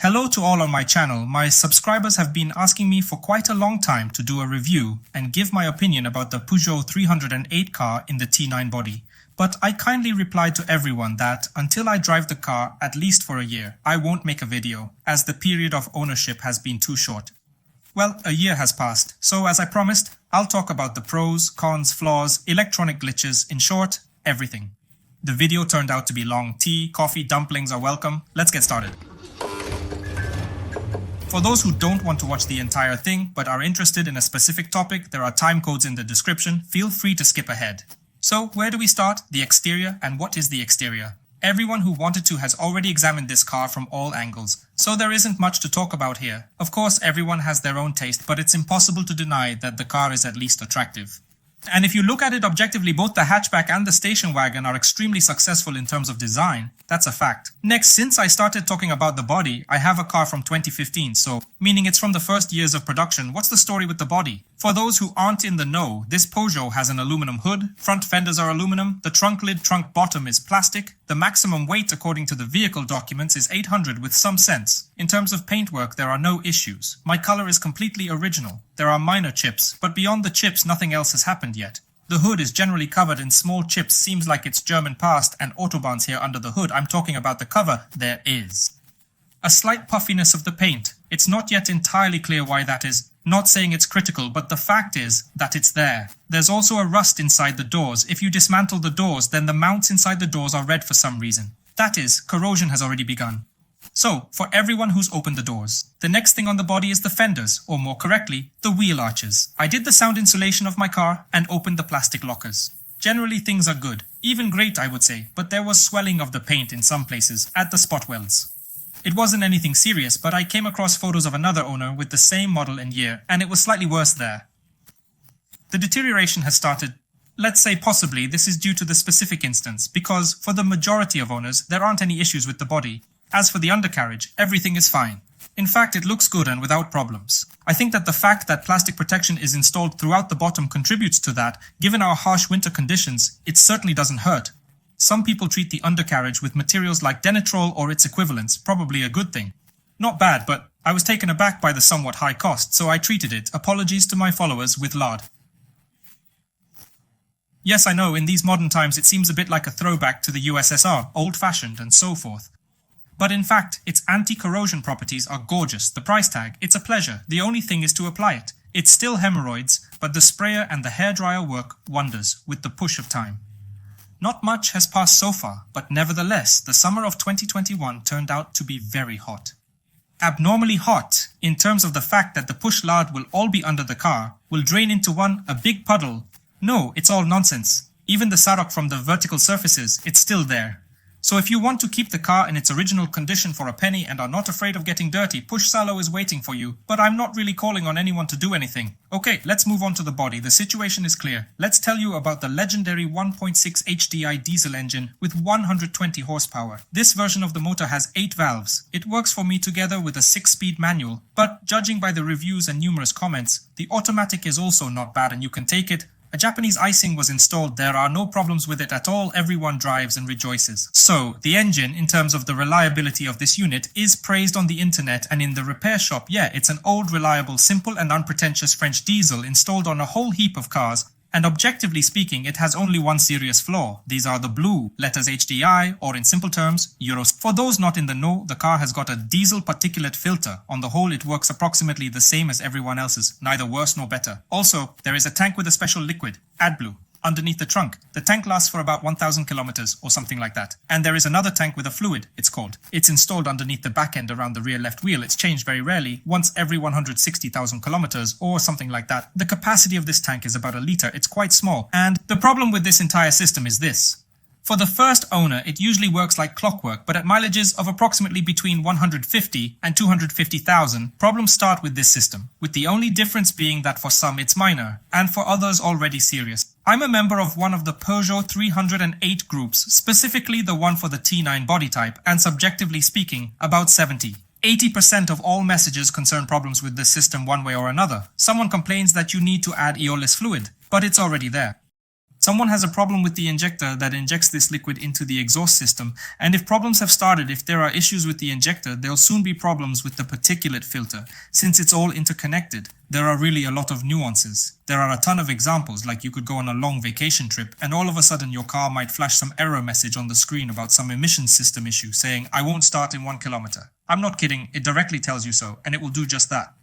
Hello to all on my channel. My subscribers have been asking me for quite a long time to do a review and give my opinion about the Peugeot 308 car in the T9 body. But I kindly replied to everyone that until I drive the car at least for a year, I won't make a video, as the period of ownership has been too short. Well, a year has passed, so as I promised, I'll talk about the pros, cons, flaws, electronic glitches, in short, everything. The video turned out to be long. Tea, coffee, dumplings are welcome. Let's get started. For those who don't want to watch the entire thing but are interested in a specific topic, there are time codes in the description. Feel free to skip ahead. So, where do we start? The exterior. And what is the exterior? Everyone who wanted to has already examined this car from all angles, so there isn't much to talk about here. Of course, everyone has their own taste, but it's impossible to deny that the car is at least attractive. And if you look at it objectively, both the hatchback and the station wagon are extremely successful in terms of design. That's a fact. Next, since I started talking about the body, I have a car from 2015, so meaning it's from the first years of production. What's the story with the body? For those who aren't in the know, this Peugeot has an aluminum hood, front fenders are aluminum, the trunk lid trunk bottom is plastic, the maximum weight according to the vehicle documents is 800 with some sense. In terms of paintwork, there are no issues. My color is completely original. There are minor chips, but beyond the chips nothing else has happened yet. The hood is generally covered in small chips, seems like it's German past and autobahns here under the hood. I'm talking about the cover. There is a slight puffiness of the paint. It's not yet entirely clear why that is. Not saying it's critical, but the fact is that it's there. There's also a rust inside the doors. If you dismantle the doors, then the mounts inside the doors are red for some reason. That is, corrosion has already begun. So, for everyone who's opened the doors, the next thing on the body is the fenders, or more correctly, the wheel arches. I did the sound insulation of my car and opened the plastic lockers. Generally things are good, even great I would say, but there was swelling of the paint in some places, at the spot welds. It wasn't anything serious, but I came across photos of another owner with the same model and year, and it was slightly worse there. The deterioration has started. Let's say possibly this is due to the specific instance, because for the majority of owners, there aren't any issues with the body. As for the undercarriage, everything is fine. In fact, it looks good and without problems. I think that the fact that plastic protection is installed throughout the bottom contributes to that. Given our harsh winter conditions, it certainly doesn't hurt. Some people treat the undercarriage with materials like Denitrol or its equivalents, probably a good thing. Not bad, but I was taken aback by the somewhat high cost, so I treated it, apologies to my followers, with lard. Yes, I know, in these modern times it seems a bit like a throwback to the USSR, old-fashioned and so forth. But in fact, its anti-corrosion properties are gorgeous. The price tag, it's a pleasure. The only thing is to apply it. It's still hemorrhoids, but the sprayer and the hairdryer work wonders with the push of time. Not much has passed so far, but nevertheless, the summer of 2021 turned out to be very hot. Abnormally hot, in terms of the fact that the push lard will all be under the car, will drain into a big puddle. No, it's all nonsense. Even the sarok from the vertical surfaces, it's still there. So if you want to keep the car in its original condition for a penny and are not afraid of getting dirty, Push Salo is waiting for you, but I'm not really calling on anyone to do anything. Okay, let's move on to the body. The situation is clear. Let's tell you about the legendary 1.6 HDI diesel engine with 120 horsepower. This version of the motor has 8 valves. It works for me together with a 6-speed manual, but judging by the reviews and numerous comments, the automatic is also not bad and you can take it. A Japanese icing was installed, there are no problems with it at all, everyone drives and rejoices. So, the engine, in terms of the reliability of this unit, is praised on the internet and in the repair shop. Yeah, it's an old, reliable, simple and unpretentious French diesel installed on a whole heap of cars. And objectively speaking, it has only one serious flaw. These are the blue letters HDI, or in simple terms, Euros. For those not in the know, the car has got a diesel particulate filter. On the whole, it works approximately the same as everyone else's, neither worse nor better. Also, there is a tank with a special liquid, AdBlue, underneath the trunk. The tank lasts for about 1,000 kilometers or something like that. And there is another tank with a fluid, it's called. It's installed underneath the back end around the rear left wheel. It's changed very rarely, once every 160,000 kilometers or something like that. The capacity of this tank is about a liter. It's quite small. And the problem with this entire system is this. For the first owner, it usually works like clockwork, but at mileages of approximately between 150 and 250,000, problems start with this system, with the only difference being that for some it's minor, and for others already serious. I'm a member of one of the Peugeot 308 groups, specifically the one for the T9 body type, and subjectively speaking, about 80% of all messages concern problems with this system one way or another. Someone complains that you need to add aeolus fluid, but it's already there. Someone has a problem with the injector that injects this liquid into the exhaust system, and if problems have started, if there are issues with the injector, there'll soon be problems with the particulate filter, since it's all interconnected. There are really a lot of nuances. There are a ton of examples, like you could go on a long vacation trip, and all of a sudden your car might flash some error message on the screen about some emission system issue, saying, "I won't start in 1 kilometer." I'm not kidding, it directly tells you so, and it will do just that.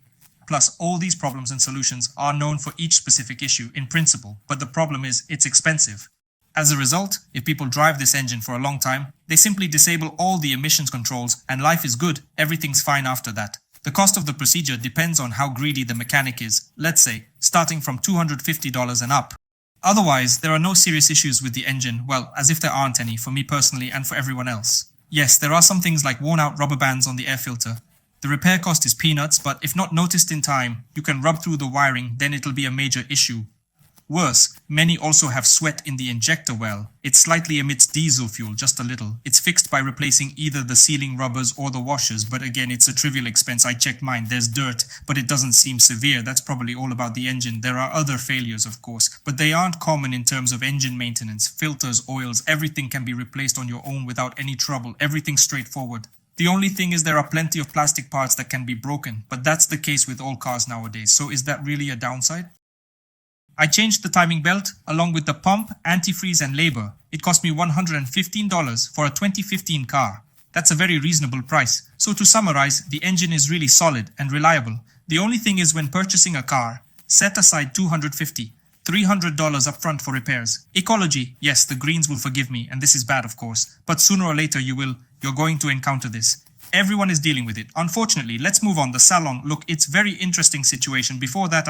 Plus, all these problems and solutions are known for each specific issue in principle, but the problem is it's expensive. As a result, if people drive this engine for a long time, they simply disable all the emissions controls and life is good, everything's fine after that. The cost of the procedure depends on how greedy the mechanic is, let's say, starting from $250 and up. Otherwise, there are no serious issues with the engine, well, as if there aren't any, for me personally and for everyone else. Yes, there are some things like worn out rubber bands on the air filter. The repair cost is peanuts, but if not noticed in time, you can rub through the wiring, then it'll be a major issue. Worse, many also have sweat in the injector well. It slightly emits diesel fuel, just a little. It's fixed by replacing either the sealing rubbers or the washers, but again, it's a trivial expense. I checked mine. There's dirt, but it doesn't seem severe. That's probably all about the engine. There are other failures, of course, but they aren't common in terms of engine maintenance. Filters, oils, everything can be replaced on your own without any trouble. Everything's straightforward. The only thing is there are plenty of plastic parts that can be broken, but that's the case with all cars nowadays. So is that really a downside? I changed the timing belt along with the pump, antifreeze and labor. It cost me $115 for a 2015 car. That's a very reasonable price. So to summarize, the engine is really solid and reliable. The only thing is when purchasing a car, set aside $250, $300 upfront for repairs. Ecology, yes, the Greens will forgive me, and this is bad of course, but sooner or later you're going to encounter this. Everyone is dealing with it. Unfortunately, let's move on. The salon, look, it's very interesting situation. Before that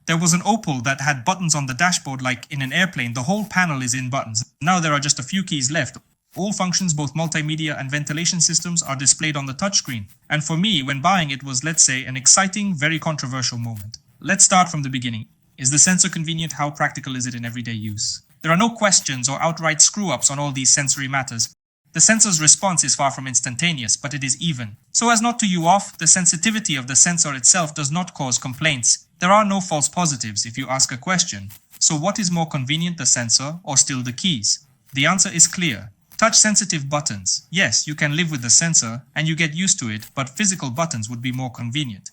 there was an Opel that had buttons on the dashboard like in an airplane. The whole panel is in buttons. Now there are just a few keys left. All functions, both multimedia and ventilation systems, are displayed on the touchscreen. And for me, when buying it was, let's say, an exciting, very controversial moment. Let's start from the beginning. Is the sensor convenient? How practical is it in everyday use? There are no questions or outright screw-ups on all these sensory matters. The sensor's response is far from instantaneous, but it is even. So as not to you off, the sensitivity of the sensor itself does not cause complaints. There are no false positives if you ask a question. So what is more convenient, the sensor or still the keys? The answer is clear. Touch-sensitive buttons. Yes, you can live with the sensor and you get used to it, but physical buttons would be more convenient.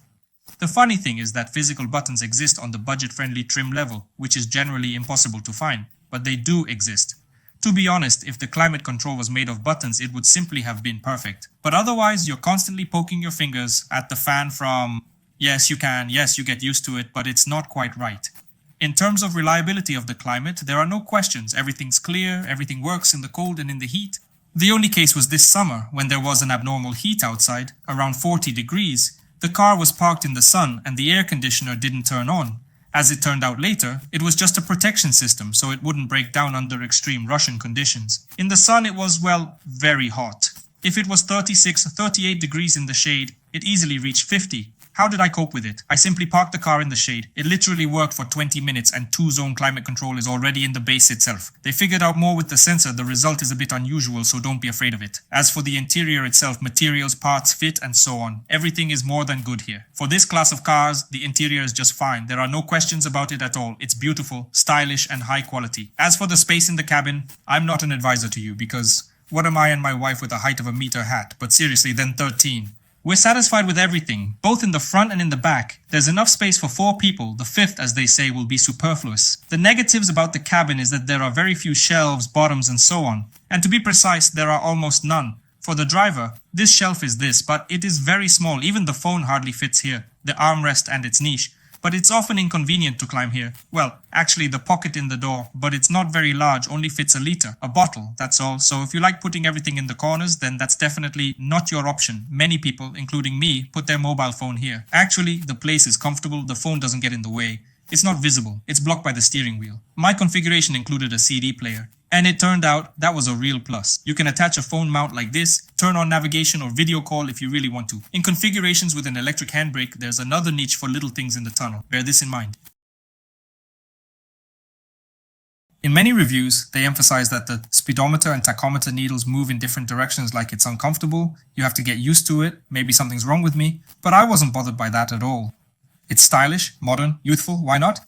The funny thing is that physical buttons exist on the budget-friendly trim level, which is generally impossible to find, but they do exist. To be honest, if the climate control was made of buttons, it would simply have been perfect. But otherwise, you're constantly poking your fingers at the fan from, yes, you can, yes, you get used to it, but it's not quite right. In terms of reliability of the climate, there are no questions. Everything's clear, everything works in the cold and in the heat. The only case was this summer, when there was an abnormal heat outside, around 40 degrees. The car was parked in the sun and the air conditioner didn't turn on. As it turned out later, it was just a protection system so it wouldn't break down under extreme Russian conditions. In the sun it was, well, very hot. If it was 36 or 38 degrees in the shade, it easily reached 50. How did I cope with it? I simply parked the car in the shade. It literally worked for 20 minutes and 2-zone climate control is already in the base itself. They figured out more with the sensor. The result is a bit unusual, so don't be afraid of it. As for the interior itself, materials, parts, fit and so on, everything is more than good here. For this class of cars, the interior is just fine. There are no questions about it at all. It's beautiful, stylish and high quality. As for the space in the cabin, I'm not an advisor to you because what am I and my wife with a height of a meter hat? But seriously, then 13. We're satisfied with everything, both in the front and in the back. There's enough space for 4 people. The fifth, as they say, will be superfluous. The negatives about the cabin is that there are very few shelves, bottoms and so on. And to be precise, there are almost none. For the driver, this shelf is this, but it is very small. Even the phone hardly fits here, the armrest and its niche. But it's often inconvenient to climb here. Well, actually the pocket in the door, but it's not very large, only fits a liter, a bottle, that's all. So if you like putting everything in the corners, then that's definitely not your option. Many people, including me, put their mobile phone here. Actually, the place is comfortable, the phone doesn't get in the way. It's not visible, it's blocked by the steering wheel. My configuration included a CD player. And it turned out that was a real plus. You can attach a phone mount like this, turn on navigation or video call if you really want to. In configurations with an electric handbrake, there's another niche for little things in the tunnel. Bear this in mind. In many reviews, they emphasize that the speedometer and tachometer needles move in different directions like it's uncomfortable, you have to get used to it, maybe something's wrong with me, but I wasn't bothered by that at all. It's stylish, modern, youthful, why not?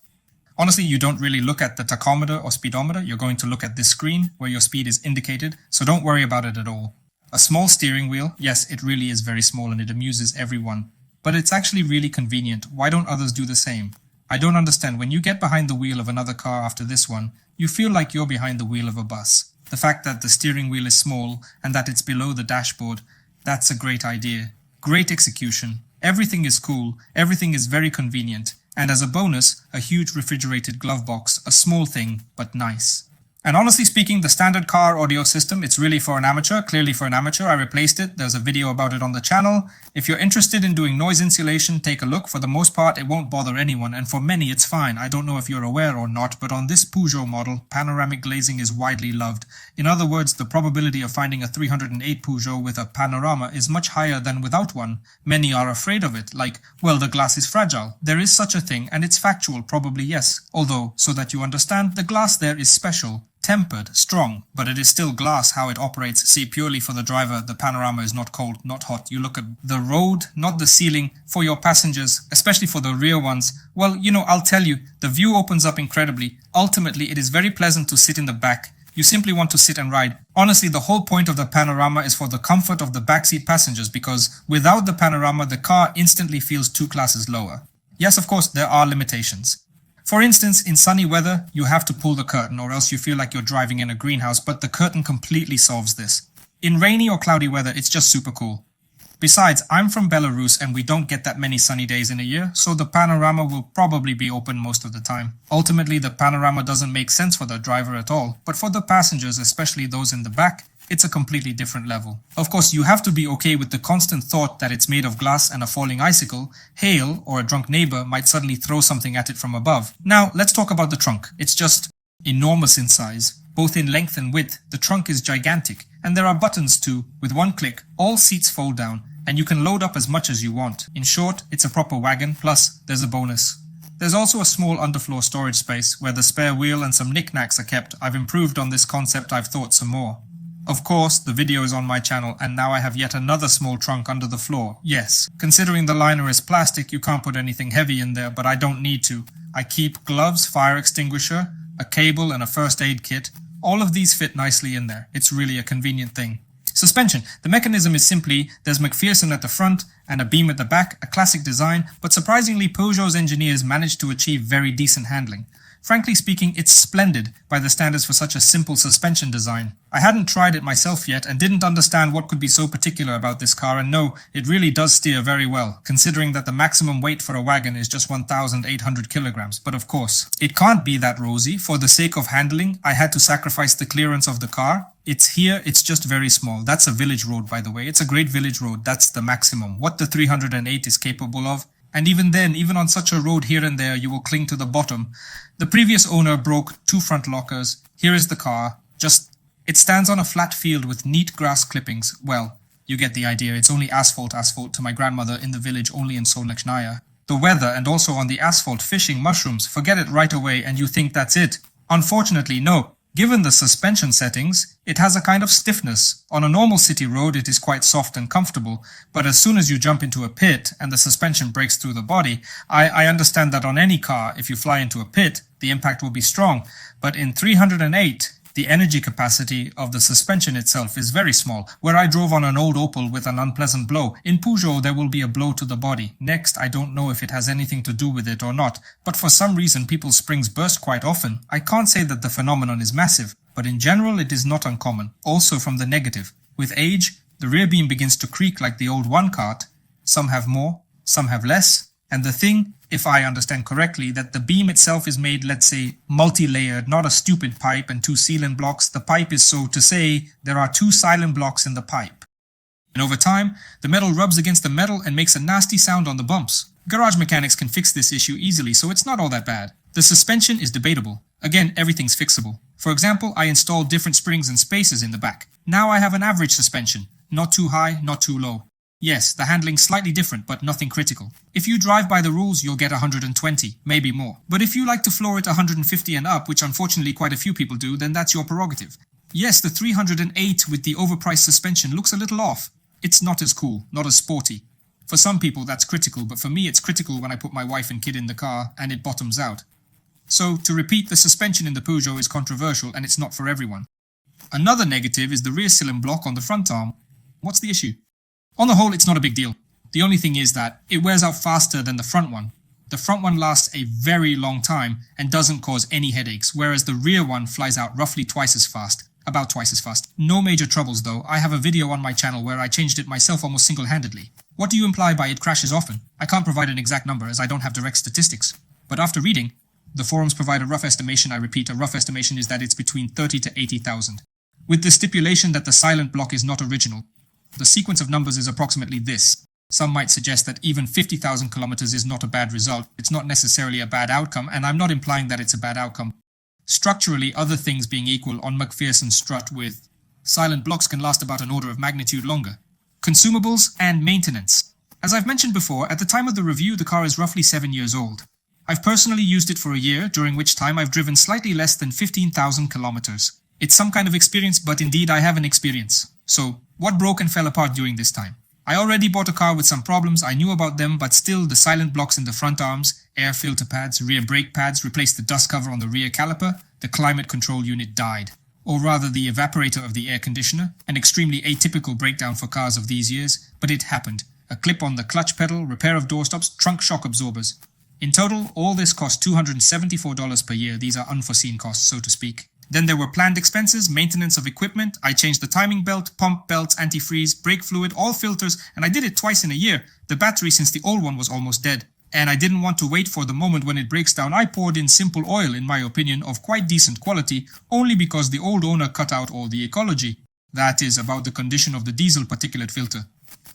Honestly, you don't really look at the tachometer or speedometer, you're going to look at this screen where your speed is indicated, so don't worry about it at all. A small steering wheel, yes, it really is very small and it amuses everyone. But it's actually really convenient. Why don't others do the same? I don't understand. When you get behind the wheel of another car after this one, you feel like you're behind the wheel of a bus. The fact that the steering wheel is small and that it's below the dashboard, that's a great idea. Great execution. Everything is cool. Everything is very convenient. And as a bonus, a huge refrigerated glove box, a small thing, but nice. And honestly speaking, the standard car audio system, it's really for an amateur, clearly for an amateur. I replaced it. There's a video about it on the channel. If you're interested in doing noise insulation, take a look. For the most part, it won't bother anyone, and for many, it's fine. I don't know if you're aware or not, but on this Peugeot model, panoramic glazing is widely loved. In other words, the probability of finding a 308 Peugeot with a panorama is much higher than without one. Many are afraid of it, like, well, the glass is fragile. There is such a thing, and it's factual, probably yes. Although, so that you understand, the glass there is special. Tempered, strong, but it is still glass how it operates. See, purely for the driver, the panorama is not cold, not hot. You look at the road, not the ceiling. For your passengers, especially for the rear ones, well, I'll tell you, the view opens up incredibly. Ultimately, it is very pleasant to sit in the back. You simply want to sit and ride. Honestly, the whole point of the panorama is for the comfort of the backseat passengers, because without the panorama, the car instantly feels 2 classes lower. Yes, of course, there are limitations. For instance, in sunny weather, you have to pull the curtain or else you feel like you're driving in a greenhouse, but the curtain completely solves this. In rainy or cloudy weather, it's just super cool. Besides, I'm from Belarus and we don't get that many sunny days in a year, so the panorama will probably be open most of the time. Ultimately, the panorama doesn't make sense for the driver at all, but for the passengers, especially those in the back, it's a completely different level. Of course, you have to be okay with the constant thought that it's made of glass and a falling icicle, hail, or a drunk neighbor might suddenly throw something at it from above. Now, let's talk about the trunk. It's just enormous in size. Both in length and width, the trunk is gigantic, and there are buttons too. With one click, all seats fold down, and you can load up as much as you want. In short, it's a proper wagon, plus there's a bonus. There's also a small underfloor storage space where the spare wheel and some knickknacks are kept. I've improved on this concept, I've thought some more. Of course, the video is on my channel and now I have yet another small trunk under the floor. Yes, considering the liner is plastic, you can't put anything heavy in there, but I don't need to. I keep gloves, fire extinguisher, a cable and a first aid kit. All of these fit nicely in there. It's really a convenient thing. Suspension. The mechanism is simply, there's McPherson at the front and a beam at the back, a classic design, but surprisingly Peugeot's engineers managed to achieve very decent handling. Frankly speaking, it's splendid by the standards for such a simple suspension design. I hadn't tried it myself yet and didn't understand what could be so particular about this car, and no, it really does steer very well, considering that the maximum weight for a wagon is just 1,800 kilograms. But of course, it can't be that rosy. For the sake of handling, I had to sacrifice the clearance of the car. It's here, it's just very small. That's a village road, by the way. It's a great village road. That's the maximum. What the 308 is capable of. And even then, even on such a road here and there, you will cling to the bottom. The previous owner broke 2 front lockers. Here is the car. It stands on a flat field with neat grass clippings. Well, you get the idea. It's only asphalt to my grandmother in the village, only in Solnechnaya. The weather and also on the asphalt fishing mushrooms. Forget it right away and you think that's it. Unfortunately, no. Given the suspension settings, it has a kind of stiffness. On a normal city road, it is quite soft and comfortable, but as soon as you jump into a pit and the suspension breaks through the body, I understand that on any car, if you fly into a pit, the impact will be strong, but in 308, the energy capacity of the suspension itself is very small. Where I drove on an old Opel with an unpleasant blow, in Peugeot there will be a blow to the body. Next, I don't know if it has anything to do with it or not, but for some reason people's springs burst quite often. I can't say that the phenomenon is massive, but in general it is not uncommon. Also from the negative. With age, the rear beam begins to creak like the old one cart. Some have more, some have less. And the thing, if I understand correctly, that the beam itself is made, let's say, multi-layered, not a stupid pipe and 2 sealant blocks. The pipe is, so to say, there are 2 silent blocks in the pipe. And over time, the metal rubs against the metal and makes a nasty sound on the bumps. Garage mechanics can fix this issue easily, so it's not all that bad. The suspension is debatable. Again, everything's fixable. For example, I installed different springs and spacers in the back. Now I have an average suspension. Not too high, not too low. Yes, the handling's slightly different, but nothing critical. If you drive by the rules, you'll get 120, maybe more. But if you like to floor it 150 and up, which unfortunately quite a few people do, then that's your prerogative. Yes, the 308 with the overpriced suspension looks a little off. It's not as cool, not as sporty. For some people that's critical, but for me it's critical when I put my wife and kid in the car and it bottoms out. So, to repeat, the suspension in the Peugeot is controversial and it's not for everyone. Another negative is the rear cylinder block on the front arm. What's the issue? On the whole, it's not a big deal. The only thing is that it wears out faster than the front one. The front one lasts a very long time and doesn't cause any headaches, whereas the rear one flies out roughly twice as fast. About twice as fast. No major troubles though. I have a video on my channel where I changed it myself almost single-handedly. What do you imply by it crashes often? I can't provide an exact number as I don't have direct statistics. But after reading, the forums provide a rough estimation. I repeat, a rough estimation is that it's between 30 to 80,000. With the stipulation that the silent block is not original. The sequence of numbers is approximately this. Some might suggest that even 50,000 kilometers is not a bad result. It's not necessarily a bad outcome, and I'm not implying that it's a bad outcome. Structurally, other things being equal on McPherson's strut with silent blocks can last about an order of magnitude longer. Consumables and maintenance. As I've mentioned before, at the time of the review, the car is roughly 7 years old. I've personally used it for a year, during which time I've driven slightly less than 15,000 kilometers. It's some kind of experience, but indeed I have an experience. So, what broke and fell apart during this time? I already bought a car with some problems, I knew about them, but still the silent blocks in the front arms, air filter pads, rear brake pads replaced the dust cover on the rear caliper, the climate control unit died. Or rather the evaporator of the air conditioner, an extremely atypical breakdown for cars of these years, but it happened. A clip on the clutch pedal, repair of doorstops, trunk shock absorbers. In total, all this cost $274 per year. These are unforeseen costs, so to speak. Then there were planned expenses, maintenance of equipment. I changed the timing belt, pump belts, antifreeze, brake fluid, all filters, and I did it twice in a year. The battery since the old one was almost dead. And I didn't want to wait for the moment when it breaks down. I poured in simple oil, in my opinion, of quite decent quality, only because the old owner cut out all the ecology. That is, about the condition of the diesel particulate filter.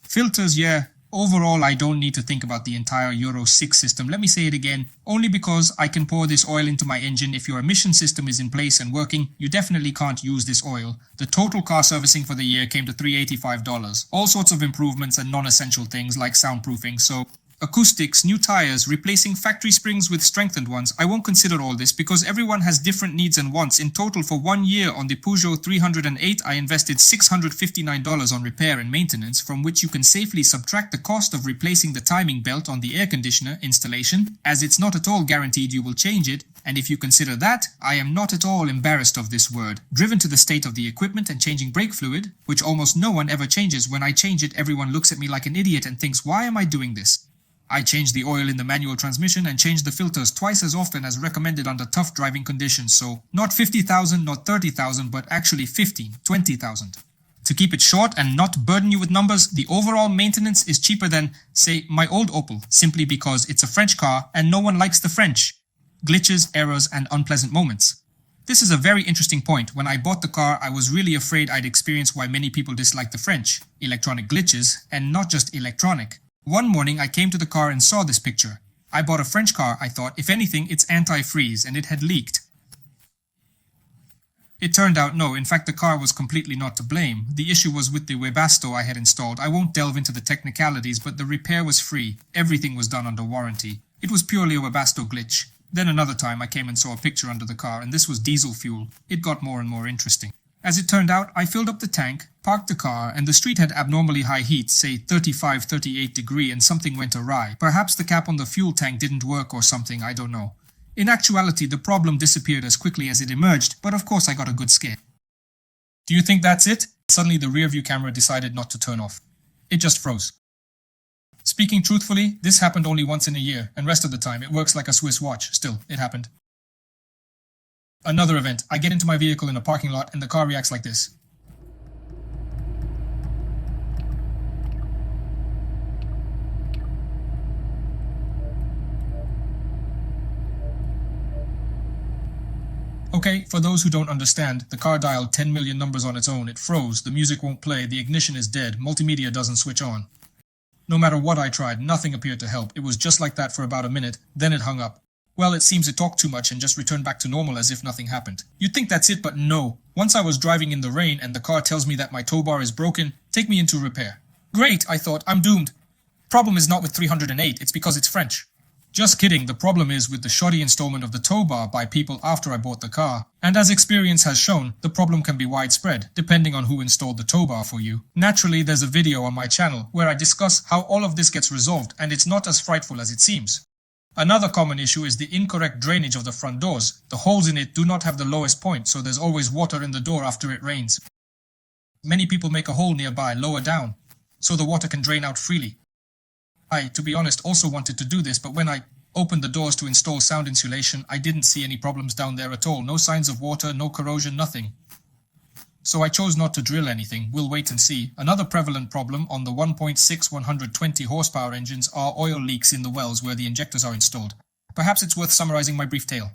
Filters, yeah. Overall, I don't need to think about the entire Euro 6 system. Let me say it again. Only because I can pour this oil into my engine. If your emission system is in place and working, you definitely can't use this oil. The total car servicing for the year came to $385. All sorts of improvements and non-essential things like soundproofing, so acoustics, new tires, replacing factory springs with strengthened ones. I won't consider all this because everyone has different needs and wants. In total, for 1 year on the Peugeot 308, I invested $659 on repair and maintenance, from which you can safely subtract the cost of replacing the timing belt on the air conditioner installation, as it's not at all guaranteed you will change it. And if you consider that, I am not at all embarrassed of this word. Driven to the state of the equipment and changing brake fluid, which almost no one ever changes. When I change it, everyone looks at me like an idiot and thinks, why am I doing this? I changed the oil in the manual transmission and changed the filters twice as often as recommended under tough driving conditions, so not 50,000, not 30,000, but actually 15, 20,000. To keep it short and not burden you with numbers, the overall maintenance is cheaper than, say, my old Opel, simply because it's a French car and no one likes the French. Glitches, errors, and unpleasant moments. This is a very interesting point. When I bought the car, I was really afraid I'd experience why many people dislike the French. Electronic glitches, and not just electronic. One morning I came to the car and saw this picture. I bought a French car, I thought, if anything, it's anti-freeze, and it had leaked. It turned out no, in fact the car was completely not to blame. The issue was with the Webasto I had installed. I won't delve into the technicalities, but the repair was free. Everything was done under warranty. It was purely a Webasto glitch. Then another time I came and saw a picture under the car, and this was diesel fuel. It got more and more interesting. As it turned out, I filled up the tank, parked the car, and the street had abnormally high heat, say 35-38 degree, and something went awry. Perhaps the cap on the fuel tank didn't work or something, I don't know. In actuality, the problem disappeared as quickly as it emerged, but of course I got a good scare. Do you think that's it? Suddenly the rear view camera decided not to turn off. It just froze. Speaking truthfully, this happened only once in a year, and rest of the time it works like a Swiss watch. Still, it happened. Another event. I get into my vehicle in a parking lot and the car reacts like this. Okay, for those who don't understand, the car dialed 10 million numbers on its own. It froze, the music won't play, the ignition is dead, multimedia doesn't switch on. No matter what I tried, nothing appeared to help. It was just like that for about a minute, then it hung up. Well, it seems it talked too much and just returned back to normal as if nothing happened. You'd think that's it, but no. Once I was driving in the rain and the car tells me that my tow bar is broken, take me into repair. Great, I thought, I'm doomed. Problem is not with 308, it's because it's French. Just kidding, the problem is with the shoddy installment of the tow bar by people after I bought the car. And as experience has shown, the problem can be widespread, depending on who installed the tow bar for you. Naturally, there's a video on my channel where I discuss how all of this gets resolved, and it's not as frightful as it seems. Another common issue is the incorrect drainage of the front doors. The holes in it do not have the lowest point, so there's always water in the door after it rains. Many people make a hole nearby, lower down, so the water can drain out freely. I, to be honest, also wanted to do this, but when I opened the doors to install sound insulation, I didn't see any problems down there at all. No signs of water, no corrosion, nothing. So I chose not to drill anything. We'll wait and see. Another prevalent problem on the 1.6 120 horsepower engines are oil leaks in the wells where the injectors are installed. Perhaps it's worth summarizing my brief tale.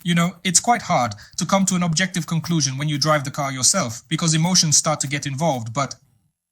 You know, it's quite hard to come to an objective conclusion when you drive the car yourself, because emotions start to get involved, but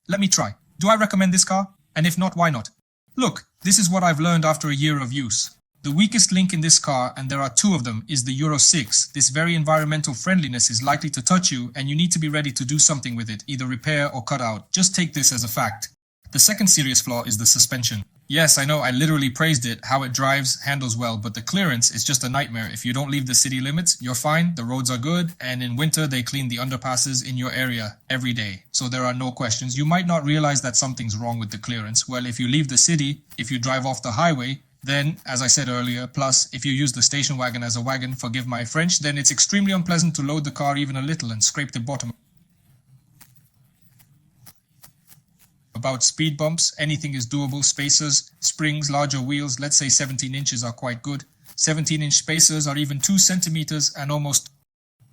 let me try. Do I recommend this car? And if not, why not? Look, this is what I've learned after a year of use. The weakest link in this car, and there are two of them, is the Euro 6. This very environmental friendliness is likely to touch you, and you need to be ready to do something with it, either repair or cut out. Just take this as a fact. The second serious flaw is the suspension. Yes, I know I literally praised it, how it drives, handles well, but the clearance is just a nightmare. If you don't leave the city limits, you're fine, the roads are good, and in winter they clean the underpasses in your area every day. So there are no questions. You might not realize that something's wrong with the clearance. Well, if you leave the city, if you drive off the highway, then, as I said earlier, plus, if you use the station wagon as a wagon, forgive my French, then it's extremely unpleasant to load the car even a little and scrape the bottom. About speed bumps, anything is doable. Spacers, springs, larger wheels, let's say 17 inches are quite good. 17-inch spacers are even 2 centimeters and almost...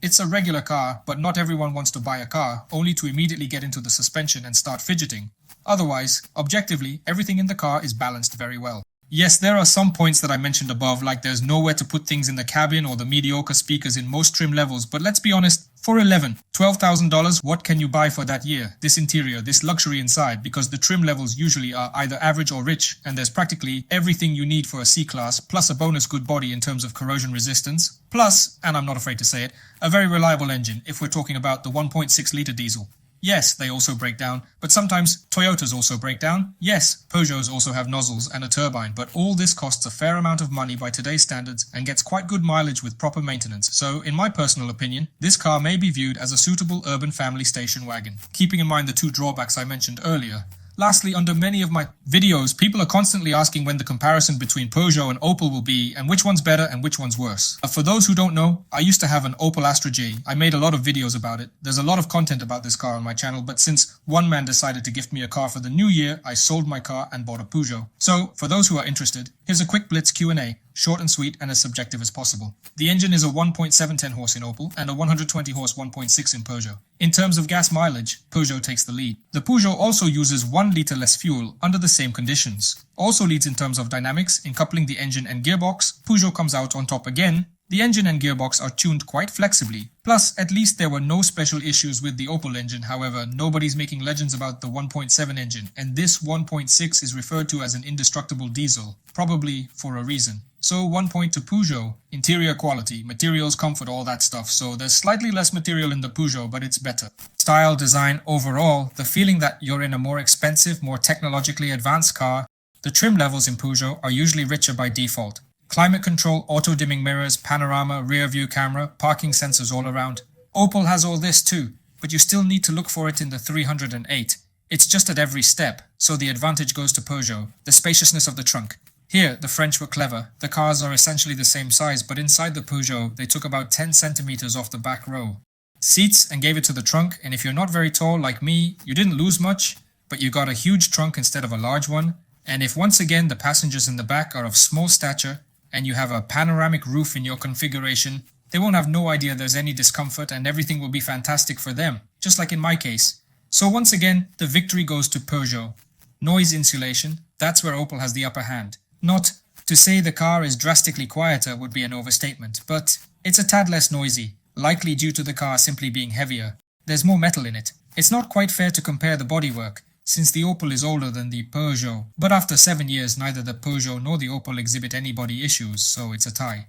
It's a regular car, but not everyone wants to buy a car, only to immediately get into the suspension and start fidgeting. Otherwise, objectively, everything in the car is balanced very well. Yes, there are some points that I mentioned above, like there's nowhere to put things in the cabin or the mediocre speakers in most trim levels, but let's be honest, for $12,000, what can you buy for that year? This interior, this luxury inside, because the trim levels usually are either average or rich, and there's practically everything you need for a C-Class, plus a bonus good body in terms of corrosion resistance, plus, and I'm not afraid to say it, a very reliable engine if we're talking about the 1.6-litre diesel. Yes, they also break down, but sometimes Toyotas also break down. Yes, Peugeots also have nozzles and a turbine, but all this costs a fair amount of money by today's standards and gets quite good mileage with proper maintenance. So, in my personal opinion, this car may be viewed as a suitable urban family station wagon, keeping in mind the two drawbacks I mentioned earlier. Lastly, under many of my videos, people are constantly asking when the comparison between Peugeot and Opel will be, and which one's better and which one's worse. For those who don't know, I used to have an Opel Astra J. I made a lot of videos about it. There's a lot of content about this car on my channel, but since one man decided to gift me a car for the new year, I sold my car and bought a Peugeot. So, for those who are interested, here's a quick blitz Q&A. Short and sweet and as subjective as possible. The engine is a 1.710 horse in Opel and a 120 horse 1.6 in Peugeot. In terms of gas mileage, Peugeot takes the lead. The Peugeot also uses 1 litre less fuel under the same conditions. Also leads in terms of dynamics, in coupling the engine and gearbox, Peugeot comes out on top again. The engine and gearbox are tuned quite flexibly. Plus, at least there were no special issues with the Opel engine. However, nobody's making legends about the 1.7 engine, and this 1.6 is referred to as an indestructible diesel, probably for a reason. So 1 point to Peugeot, interior quality, materials, comfort, all that stuff. So there's slightly less material in the Peugeot, but it's better. Style, design, overall, the feeling that you're in a more expensive, more technologically advanced car. The trim levels in Peugeot are usually richer by default. Climate control, auto-dimming mirrors, panorama, rear view camera, parking sensors all around. Opel has all this too, but you still need to look for it in the 308. It's just at every step, so the advantage goes to Peugeot. The spaciousness of the trunk. Here, the French were clever. The cars are essentially the same size, but inside the Peugeot, they took about 10 centimeters off the back row. Seats and gave it to the trunk, and if you're not very tall like me, you didn't lose much, but you got a huge trunk instead of a large one. And if once again the passengers in the back are of small stature, and you have a panoramic roof in your configuration, they won't have no idea there's any discomfort and everything will be fantastic for them, just like in my case. So once again, the victory goes to Peugeot. Noise insulation, that's where Opel has the upper hand. Not to say the car is drastically quieter would be an overstatement, but it's a tad less noisy, likely due to the car simply being heavier. There's more metal in it. It's not quite fair to compare the bodywork, since the Opel is older than the Peugeot, but after 7 years neither the Peugeot nor the Opel exhibit any body issues, so it's a tie.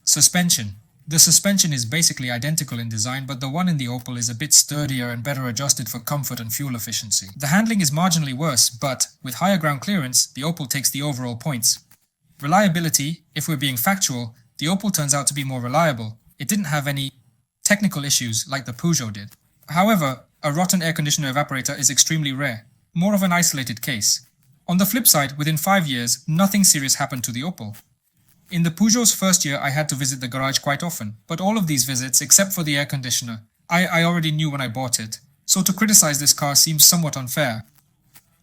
Suspension. The suspension is basically identical in design, but the one in the Opel is a bit sturdier and better adjusted for comfort and fuel efficiency. The handling is marginally worse, but with higher ground clearance, the Opel takes the overall points. Reliability, if we're being factual, the Opel turns out to be more reliable. It didn't have any technical issues like the Peugeot did. However, a rotten air conditioner evaporator is extremely rare, more of an isolated case. On the flip side, within 5 years, nothing serious happened to the Opel. In the Peugeot's first year, I had to visit the garage quite often, but all of these visits, except for the air conditioner, I already knew when I bought it, so to criticize this car seems somewhat unfair.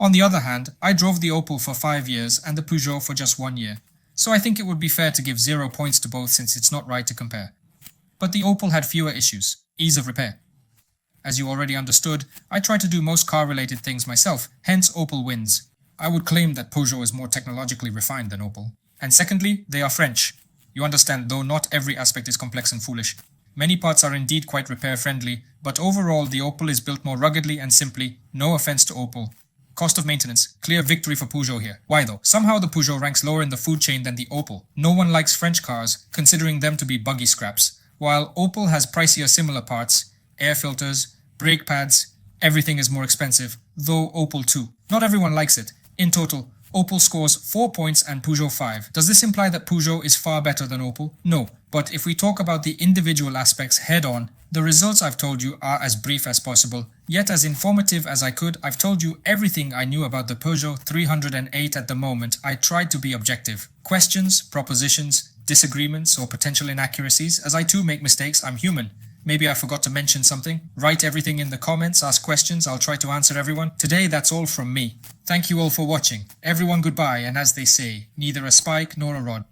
On the other hand, I drove the Opel for 5 years and the Peugeot for just 1 year, so I think it would be fair to give 0 points to both since it's not right to compare. But the Opel had fewer issues, ease of repair. As you already understood, I try to do most car-related things myself, hence Opel wins. I would claim that Peugeot is more technologically refined than Opel. And secondly, they are French. You understand, though not every aspect is complex and foolish. Many parts are indeed quite repair-friendly, but overall the Opel is built more ruggedly and simply, no offense to Opel. Cost of maintenance, clear victory for Peugeot here. Why though? Somehow the Peugeot ranks lower in the food chain than the Opel. No one likes French cars, considering them to be buggy scraps. While Opel has pricier similar parts, air filters, brake pads, everything is more expensive, though Opel too. Not everyone likes it. In total, Opel scores 4 points and Peugeot 5. Does this imply that Peugeot is far better than Opel? No, but if we talk about the individual aspects head-on, the results I've told you are as brief as possible, yet as informative as I could. I've told you everything I knew about the Peugeot 308 at the moment. I tried to be objective. Questions, propositions, disagreements, or potential inaccuracies, as I too make mistakes, I'm human. Maybe I forgot to mention something. Write everything in the comments, ask questions, I'll try to answer everyone. Today that's all from me. Thank you all for watching. Everyone goodbye, and as they say, neither a spike nor a rod.